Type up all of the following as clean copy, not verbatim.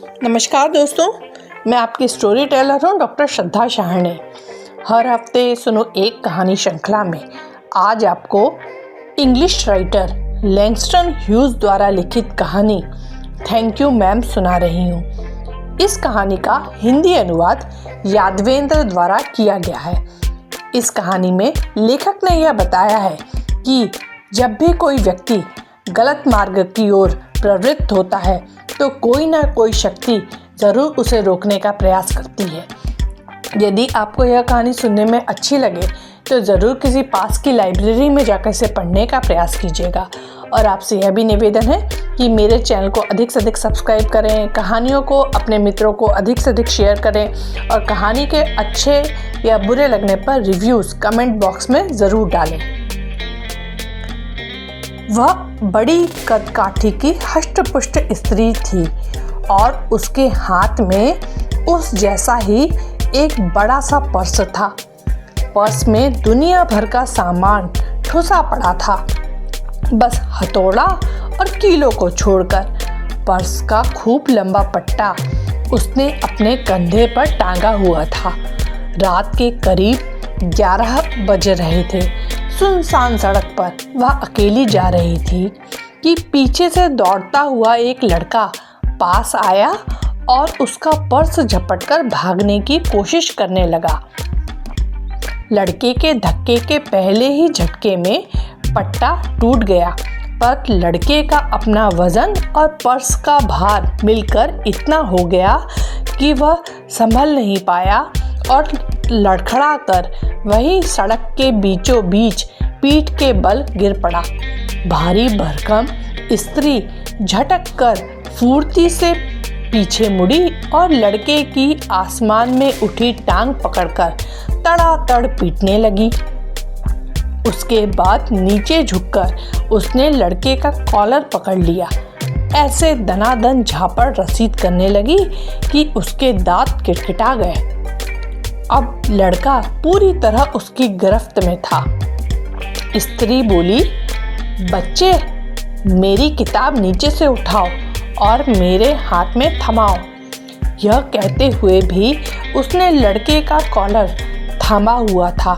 नमस्कार दोस्तों, मैं आपकी स्टोरी टेलर हूँ डॉक्टर श्रद्धा शाहणे। हर हफ्ते सुनो एक कहानी श्रृंखला में आज आपको इंग्लिश राइटर लैंगस्टन ह्यूज द्वारा लिखित कहानी थैंक यू मैम सुना रही हूँ। इस कहानी का हिंदी अनुवाद यादवेंद्र द्वारा किया गया है। इस कहानी में लेखक ने यह बताया है कि जब भी कोई व्यक्ति गलत मार्ग की ओर प्रवृत्त होता है तो कोई ना कोई शक्ति ज़रूर उसे रोकने का प्रयास करती है। यदि आपको यह कहानी सुनने में अच्छी लगे तो ज़रूर किसी पास की लाइब्रेरी में जाकर इसे पढ़ने का प्रयास कीजिएगा। और आपसे यह भी निवेदन है कि मेरे चैनल को अधिक से अधिक सब्सक्राइब करें, कहानियों को अपने मित्रों को अधिक से अधिक शेयर करें और कहानी के अच्छे या बुरे लगने पर रिव्यूज़ कमेंट बॉक्स में ज़रूर डालें। वह बड़ी कदकाठी की हष्ट-पुष्ट स्त्री थी और उसके हाथ में उस जैसा ही एक बड़ा सा पर्स था। पर्स में दुनिया भर का सामान ठुसा पड़ा था, बस हथौड़ा और कीलों को छोड़कर। पर्स का खूब लंबा पट्टा उसने अपने कंधे पर टांगा हुआ था। रात के करीब 11 बज रहे थे। सुनसान सड़क पर वह अकेली जा रही थी कि पीछे से दौड़ता हुआ एक लड़का पास आया और उसका पर्स झपटकर भागने की कोशिश करने लगा। लड़के के धक्के के पहले ही झटके में पट्टा टूट गया, पर लड़के का अपना वजन और पर्स का भार मिलकर इतना हो गया कि वह संभल नहीं पाया और लड़खड़ा कर वही सड़क के बीचों बीच पीठ के बल गिर पड़ा। भारी भरकम स्त्री झटक कर फुर्ती से पीछे मुड़ी और लड़के की आसमान में उठी टांग पकड़कर तड़ातड़ पीटने लगी। उसके बाद नीचे झुककर उसने लड़के का कॉलर पकड़ लिया। ऐसे दनादन झापड़ रसीद करने लगी कि उसके दांत किटकिटा गए। अब लड़का पूरी तरह उसकी गिरफ्त में था। स्त्री बोली, बच्चे, मेरी किताब नीचे से उठाओ और मेरे हाथ में थमाओ। यह कहते हुए भी उसने लड़के का कॉलर थामा हुआ था,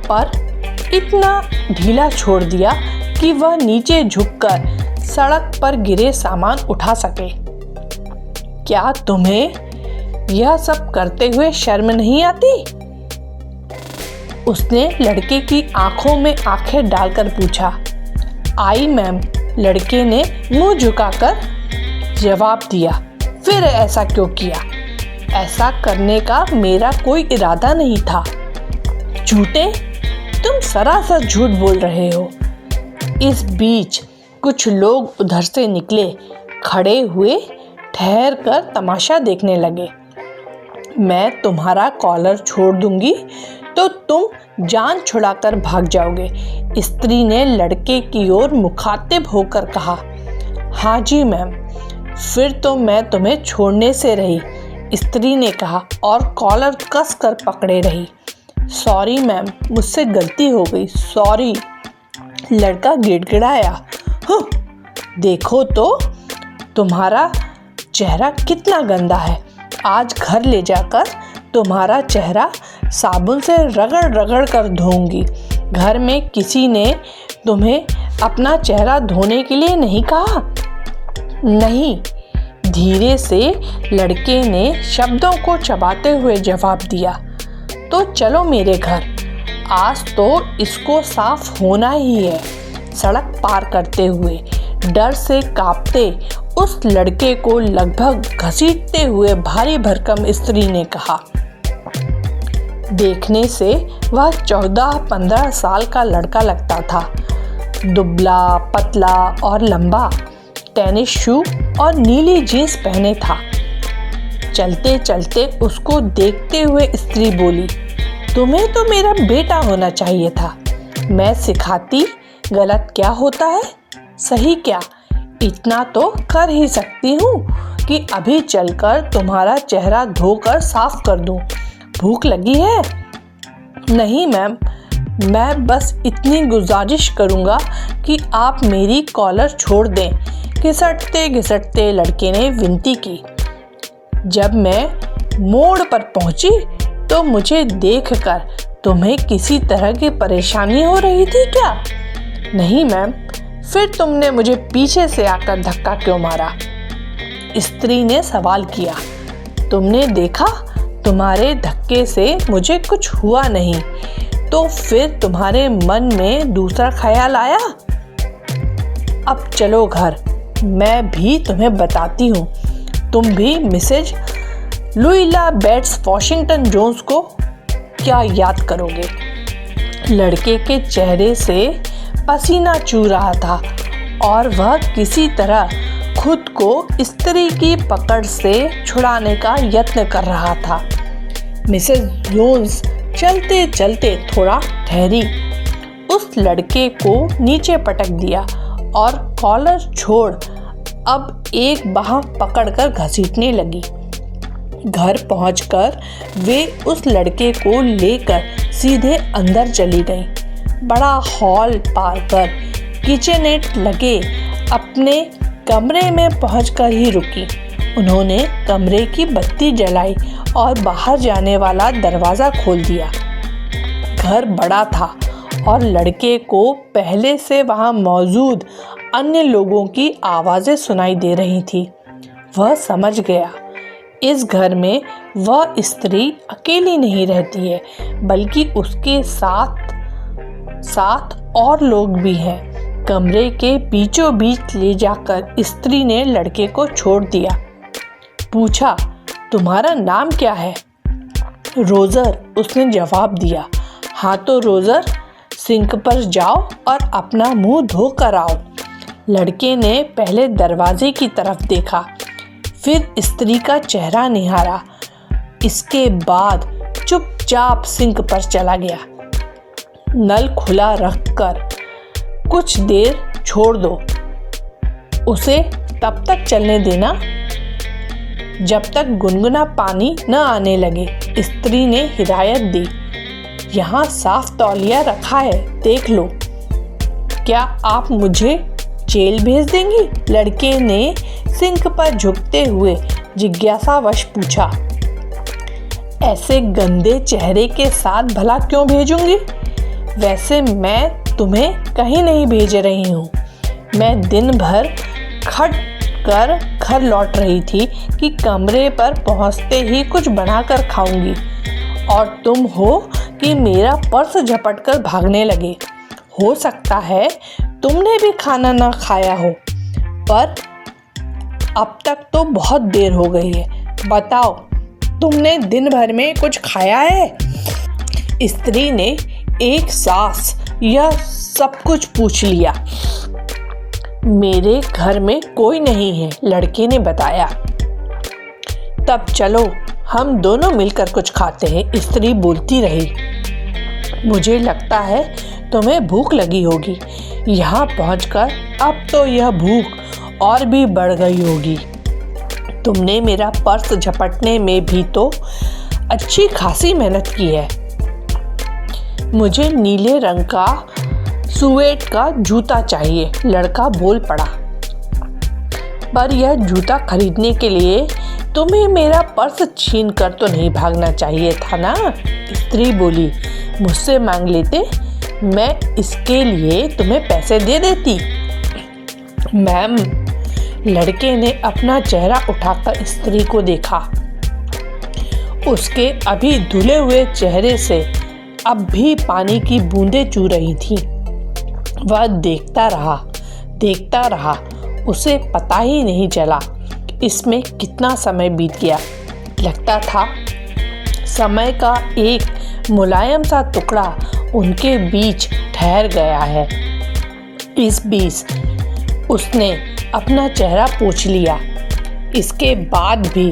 पर इतना ढीला छोड़ दिया कि वह नीचे झुककर सड़क पर गिरे सामान उठा सके। क्या तुम्हें यह सब करते हुए शर्म नहीं आती? उसने लड़के की आंखों में आंखें डालकर पूछा। आई मैम, लड़के ने मुंह झुकाकर जवाब दिया। फिर ऐसा क्यों किया? ऐसा करने का मेरा कोई इरादा नहीं था। झूठे, तुम सरासर झूठ बोल रहे हो। इस बीच कुछ लोग उधर से निकले, खड़े हुए ठहर कर तमाशा देखने लगे। मैं तुम्हारा कॉलर छोड़ दूंगी तो तुम जान छुड़ाकर भाग जाओगे, स्त्री ने लड़के की ओर मुखातिब होकर कहा। हाँ जी मैम, फिर तो मैं तुम्हें छोड़ने से रही, स्त्री ने कहा और कॉलर कस कर पकड़े रही। सॉरी मैम, मुझसे गलती हो गई, सॉरी, लड़का गिड़गिड़ाया। देखो तो तुम्हारा चेहरा कितना गंदा है। आज घर ले जाकर तुम्हारा चेहरा साबुन से रगड़ रगड़ कर धोऊंगी। घर में किसी ने तुम्हें अपना चेहरा धोने के लिए नहीं कहा? नहीं, धीरे से लड़के ने शब्दों को चबाते हुए जवाब दिया। तो चलो मेरे घर, आज तो इसको साफ होना ही है। सड़क पार करते हुए डर से कांपते उस लड़के को लगभग घसीटते हुए भारी भरकम स्त्री ने कहा। देखने से वह 14-15 साल का लड़का लगता था। दुबला पतला और लंबा, टेनिस शू और नीली जीन्स पहने था। चलते चलते उसको देखते हुए स्त्री बोली, तुम्हें तो मेरा बेटा होना चाहिए था। मैं सिखाती गलत क्या होता है, सही क्या, इतना तो कर ही सकती हूँ कि अभी चलकर तुम्हारा चेहरा धोकर साफ कर दूँ। भूख लगी है? नहीं मैम, मैं बस इतनी गुजारिश करूँगा कि आप मेरी कॉलर छोड़ दें, घिसटते घिसटते लड़के ने विनती की। जब मैं मोड़ पर पहुंची तो मुझे देखकर तुम्हें किसी तरह की परेशानी हो रही थी क्या? नहीं मैम। फिर तुमने मुझे पीछे से आकर धक्का क्यों मारा? स्त्री ने सवाल किया। तुमने देखा तुम्हारे धक्के से मुझे कुछ हुआ नहीं, तो फिर तुम्हारे मन में दूसरा ख्याल आया। अब चलो घर, मैं भी तुम्हें बताती हूँ। तुम भी मिसेज लुइला बेट्स वॉशिंगटन जोन्स को क्या याद करोगे? लड़के के चेहरे से पसीना चू रहा था और वह किसी तरह खुद को स्त्री की पकड़ से छुड़ाने का यत्न कर रहा था। मिसेस जोन्स चलते चलते थोड़ा ठहरी, उस लड़के को नीचे पटक दिया और कॉलर छोड़ अब एक बाह पकड़कर घसीटने लगी। घर पहुंचकर वे उस लड़के को लेकर सीधे अंदर चली गईं। बड़ा हॉल पार कर किचनेट लगे अपने कमरे में पहुंचकर ही रुकी। उन्होंने कमरे की बत्ती जलाई और बाहर जाने वाला दरवाज़ा खोल दिया। घर बड़ा था और लड़के को पहले से वहां मौजूद अन्य लोगों की आवाज़ें सुनाई दे रही थी। वह समझ गया, इस घर में वह स्त्री अकेली नहीं रहती है, बल्कि उसके साथ साथ और लोग भी हैं। कमरे के बीचों बीच ले जाकर स्त्री ने लड़के को छोड़ दिया। पूछा, तुम्हारा नाम क्या है? रोजर, उसने जवाब दिया। हाँ तो रोजर, सिंक पर जाओ और अपना मुंह धो कर आओ। लड़के ने पहले दरवाजे की तरफ देखा, फिर स्त्री का चेहरा निहारा। इसके बाद चुपचाप सिंक पर चला गया। नल खुला रखकर कुछ देर छोड़ दो, उसे तब तक चलने देना जब तक गुनगुना पानी न आने लगे। स्त्री ने हिदायत दी। यहाँ साफ तौलिया रखा है, देख लो। क्या आप मुझे जेल भेज देंगी? लड़के ने सिंक पर झुकते हुए जिज्ञासावश पूछा। ऐसे गंदे चेहरे के साथ भला क्यों भेजूंगी? वैसे मैं तुम्हें कहीं नहीं भेज रही हूँ। मैं दिन भर खट कर घर लौट रही थी कि कमरे पर पहुँचते ही कुछ बनाकर खाऊंगी, और तुम हो कि मेरा पर्स झपट कर भागने लगे। हो सकता है तुमने भी खाना ना खाया हो, पर अब तक तो बहुत देर हो गई है। बताओ, तुमने दिन भर में कुछ खाया है? स्त्री ने एक सांस यह सब कुछ पूछ लिया। मेरे घर में कोई नहीं है, लड़के ने बताया। तब चलो हम दोनों मिलकर कुछ खाते हैं, स्त्री बोलती रही। मुझे लगता है तुम्हें भूख लगी होगी। यहाँ पहुंचकर अब तो यह भूख और भी बढ़ गई होगी। तुमने मेरा पर्स झपटने में भी तो अच्छी खासी मेहनत की है। मुझे नीले रंग का सुएड का जूता चाहिए, लड़का बोल पड़ा। पर यह जूता खरीदने के लिए तुम्हें मेरा पर्स छीन कर तो नहीं भागना चाहिए था ना? स्त्री बोली। मुझसे मांग लेते, मैं इसके लिए तुम्हें पैसे दे देती। मैम, लड़के ने अपना चेहरा उठाकर स्त्री को देखा। उसके अभी धुले हुए चेहरे से अब भी पानी की बूंदें चू रही थीं। वह देखता रहा। उसे पता ही नहीं चला इसमें कितना समय बीत गया। लगता था समय का एक मुलायम सा टुकड़ा उनके बीच ठहर गया है। इस बीच उसने अपना चेहरा पोंछ लिया। इसके बाद भी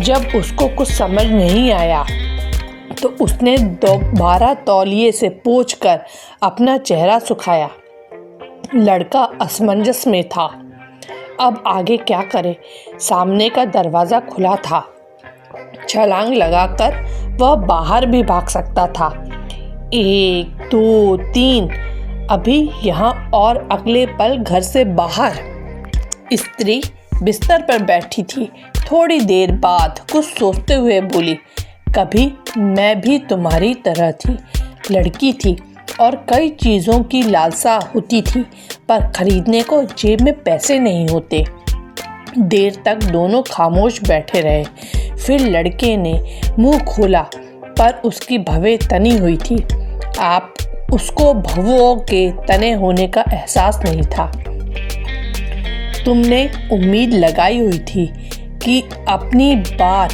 जब उसको कुछ समझ नहीं आया तो उसने दोबारा तौलिए से पोंछकर अपना चेहरा सुखाया। लड़का असमंजस में था। अब आगे क्या करे? सामने का दरवाज़ा खुला था। छलांग लगाकर वह बाहर भी भाग सकता था। 1, 2, 3, अभी यहाँ और अगले पल घर से बाहर। स्त्री बिस्तर पर बैठी थी, थोड़ी देर बाद कुछ सोचते हुए बोली, कभी मैं भी तुम्हारी तरह थी, लड़की थी और कई चीज़ों की लालसा होती थी, पर खरीदने को जेब में पैसे नहीं होते। देर तक दोनों खामोश बैठे रहे। फिर लड़के ने मुंह खोला, पर उसकी भवें तनी हुई थी। आप उसको भवों के तने होने का एहसास नहीं था। तुमने उम्मीद लगाई हुई थी कि अपनी बात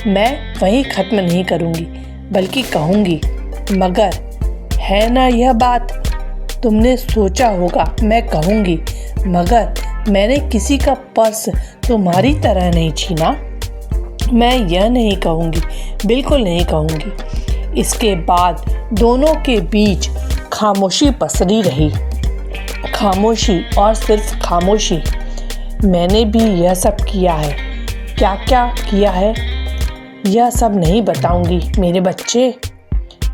मैं वहीं ख़त्म नहीं करूँगी, बल्कि कहूँगी, मगर है ना यह बात। तुमने सोचा होगा मैं कहूँगी, मगर मैंने किसी का पर्स तुम्हारी तरह नहीं छीना। मैं यह नहीं कहूँगी, बिल्कुल नहीं कहूँगी। इसके बाद दोनों के बीच खामोशी पसरी रही। खामोशी और सिर्फ खामोशी। मैंने भी यह सब किया है। क्या क्या किया है यह सब नहीं बताऊंगी मेरे बच्चे।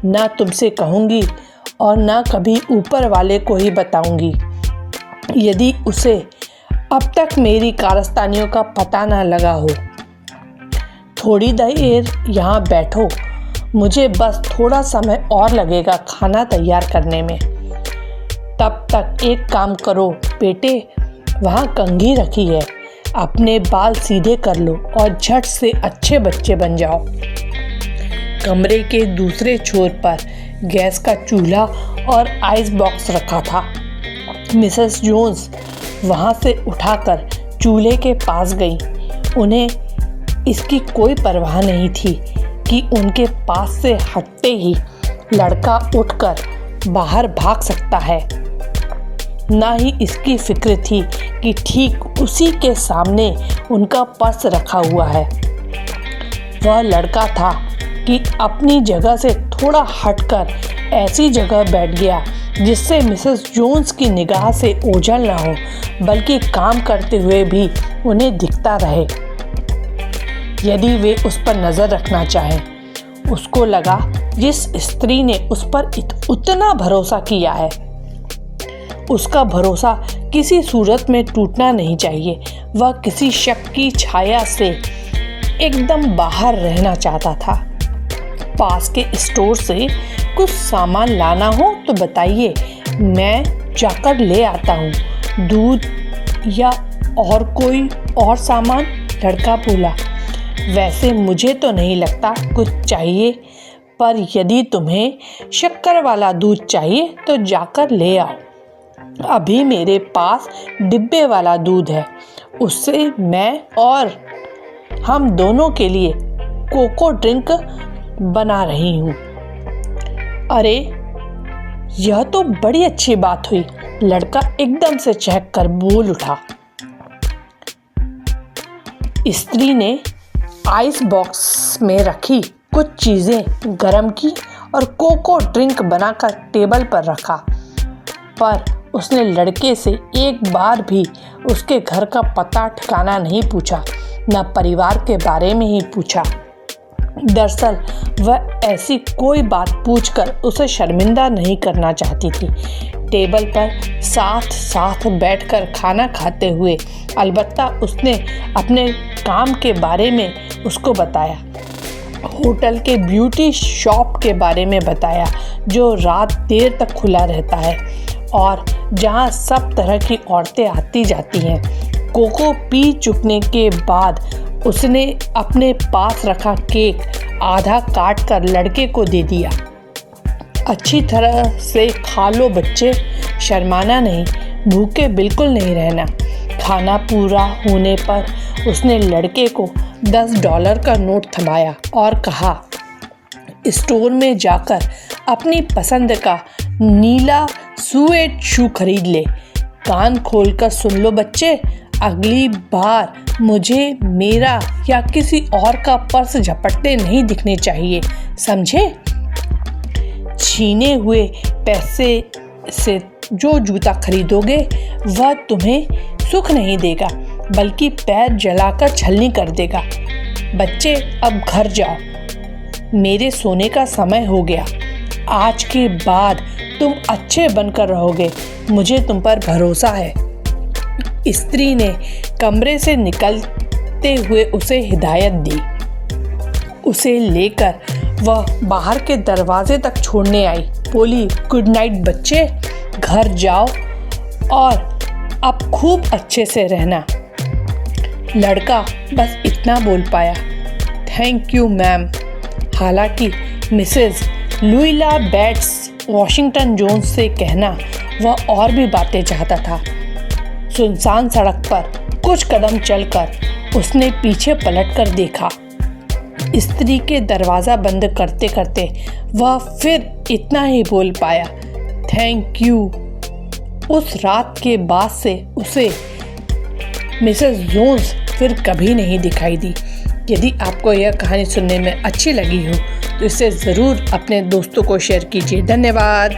ना तुमसे कहूँगी और ना कभी ऊपर वाले को ही बताऊंगी। यदि उसे अब तक मेरी कारस्तानियों का पता ना लगा हो। थोड़ी देर यहाँ बैठो, मुझे बस थोड़ा समय और लगेगा खाना तैयार करने में। तब तक एक काम करो बेटे, वहाँ कंघी रखी है, अपने बाल सीधे कर लो और झट से अच्छे बच्चे बन जाओ। कमरे के दूसरे छोर पर गैस का चूल्हा और आइस बॉक्स रखा था। मिसेस जोन्स वहाँ से उठाकर चूल्हे के पास गई। उन्हें इसकी कोई परवाह नहीं थी कि उनके पास से हटते ही लड़का उठकर बाहर भाग सकता है। ना ही इसकी फिक्र थी कि ठीक उसी के सामने उनका पर्स रखा हुआ है। वह लड़का था कि अपनी जगह से थोड़ा हटकर ऐसी जगह बैठ गया जिससे मिसेस जोन्स की निगाह से ओझल ना हो, बल्कि काम करते हुए भी उन्हें दिखता रहे। यदि वे उस पर नज़र रखना चाहें। उसको लगा जिस स्त्री ने उस पर उतना भरोसा किया है, उसका भरोसा किसी सूरत में टूटना नहीं चाहिए। वह किसी शक की छाया से एकदम बाहर रहना चाहता था। पास के स्टोर से कुछ सामान लाना हो तो बताइए, मैं जाकर ले आता हूँ। दूध या और कोई और सामान? लड़का बोला, वैसे मुझे तो नहीं लगता कुछ चाहिए, पर यदि तुम्हें शक्कर वाला दूध चाहिए तो जाकर ले आओ। अभी मेरे पास डिब्बे वाला दूध है, उससे मैं और हम दोनों के लिए कोको ड्रिंक बना रही हूँ। अरे यह तो बड़ी अच्छी बात हुई। लड़का एकदम से चहक कर बोल उठा। स्त्री ने आइस बॉक्स में रखी कुछ चीज़ें गर्म की और कोको ड्रिंक बनाकर टेबल पर रखा, पर उसने लड़के से एक बार भी उसके घर का पता ठिकाना नहीं पूछा, न परिवार के बारे में ही पूछा। दरअसल वह ऐसी कोई बात पूछकर उसे शर्मिंदा नहीं करना चाहती थी। टेबल पर साथ साथ बैठकर खाना खाते हुए अलबत्ता उसने अपने काम के बारे में उसको बताया। होटल के ब्यूटी शॉप के बारे में बताया, जो रात देर तक खुला रहता है और जहां सब तरह की औरतें आती जाती हैं। कोको पी चुकने के बाद उसने अपने पास रखा केक आधा काट कर लड़के को दे दिया। अच्छी तरह से खा लो बच्चे, शर्माना नहीं, भूखे बिल्कुल नहीं रहना। खाना पूरा होने पर उसने लड़के को $10 का नोट थमाया और कहा, स्टोर में जाकर अपनी पसंद का नीला सुएड शू खरीद ले। कान खोलकर सुन लो बच्चे, अगली बार मुझे मेरा या किसी और का पर्स झपटते नहीं दिखने चाहिए, समझे? छीने हुए पैसे से जो जूता खरीदोगे वह तुम्हें सुख नहीं देगा, बल्कि पैर जलाकर छलनी कर देगा। बच्चे अब घर जाओ, मेरे सोने का समय हो गया। आज के बाद तुम अच्छे बनकर रहोगे, मुझे तुम पर भरोसा है। स्त्री ने कमरे से निकल हंसते हुए उसे हिदायत दी। उसे लेकर वह बाहर के दरवाजे तक छोड़ने आई। बोली, गुड नाइट बच्चे, घर जाओ और अब खूब अच्छे से रहना। लड़का बस इतना बोल पाया, थैंक यू मैम। हालांकि मिसेस लुइला बेट्स वॉशिंगटन जोन्स से कहना वह और भी बातें चाहता था। सुनसान सड़क पर कुछ कदम चलकर उसने पीछे पलटकर देखा। स्त्री के दरवाज़ा बंद करते करते वह फिर इतना ही बोल पाया, थैंक यू। उस रात के बाद से उसे मिसेस जोन्स फिर कभी नहीं दिखाई दी। यदि आपको यह कहानी सुनने में अच्छी लगी हो तो इसे ज़रूर अपने दोस्तों को शेयर कीजिए। धन्यवाद।